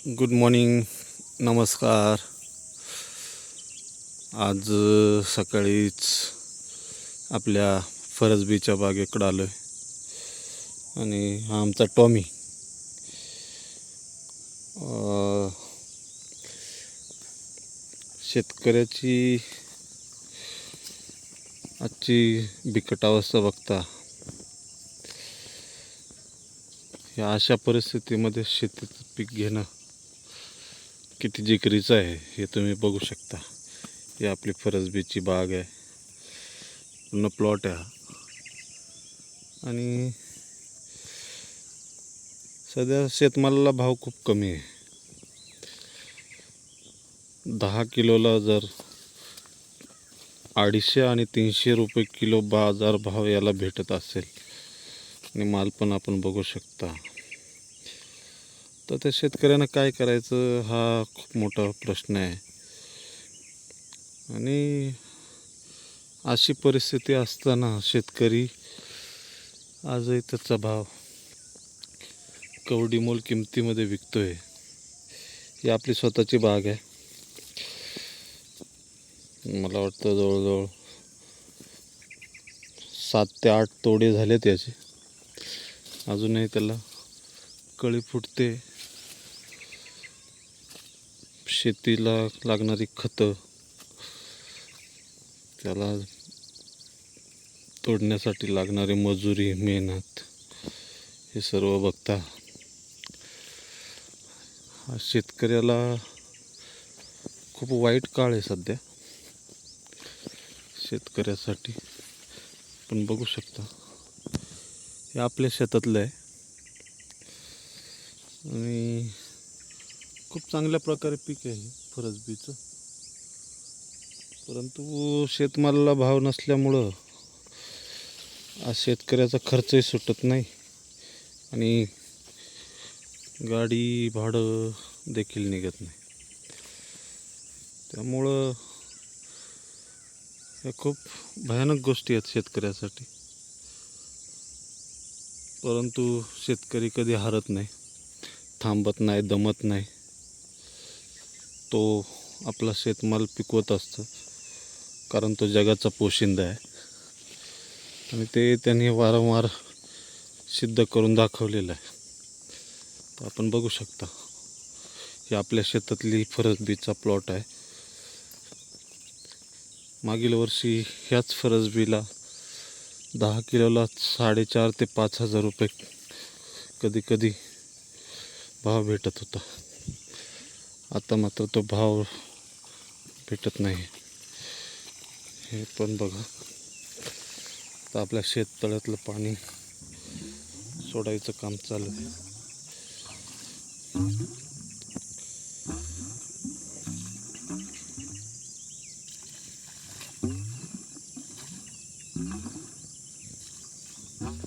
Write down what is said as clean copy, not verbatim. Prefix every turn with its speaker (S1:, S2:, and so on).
S1: Good morning, नमस्कार. आज सकाळीच आपल्या फरसबीच्या बागेकडे आलो आहे आणि हा आमचा टॉमी. शेतकऱ्याची आजची बिकट अवस्था बघता या अशा परिस्थितीमध्ये शेतीचं पीक घेणं किती जिकरीचं आहे हे तुम्ही बघू शकता. ही आपली फरसबीची बाग आहे, पूर्ण प्लॉट आहे आणि सध्या शेतमालाला भाव खूप कमी आहे. 10 किलोला जर 250 आणि 300 रुपये किलो बाजार भाव याला भेटत असेल आणि माल पण आपण बघू शकता, तर त्या शेतकऱ्यांना काय करायचं हा खूप मोठा प्रश्न आहे. आणि अशी परिस्थिती असताना शेतकरी आजही त्याचा भाव कवडीमोल किमतीमध्ये विकतोय. ही आपली स्वतःची बाग आहे. मला वाटतं जवळजवळ 7 ते 8 तोडे झालेत याचे. अजूनही त्याला कळी फुटते. शेतीला लागणारी खतं, त्याला तोडण्यासाठी लागणारी मजुरी, मेहनत, हे सर्व बघता हा शेतकऱ्याला खूप वाईट काळ आहे सध्या शेतकऱ्यासाठी. पण बघू शकता हे आपल्या शेतातलं आहे आणि खूप चांगल्या प्रकारे पीक आहे फरसबीचं. परंतु शेतमालाला भाव नसल्यामुळं आज शेतकऱ्याचा खर्चही सुटत नाही आणि गाडी भाडं देखील निघत नाही. त्यामुळं या खूप भयानक गोष्टी आहेत शेतकऱ्यासाठी. परंतु शेतकरी कधी हारत नाही, थांबत नाही, दमत नाही. तो आपला शेतमाल पिकवत असतो, कारण तो जगाचा पोशिंदा आहे आणि ते त्यांनी वारंवार सिद्ध करून दाखवलेलं आहे. तर आपण बघू शकता ही आपल्या शेतातली फरसबीचा प्लॉट आहे. मागील वर्षी ह्याच फरसबीला 10 किलोला 4,500 ते 5,000 रुपये कधी कधी भाव भेटत होता. आता मात्र तो भाव भेटत नाही. हे पण बघा, आता आपल्या शेततळ्यातलं पाणी सोडायचं काम चालू आहे.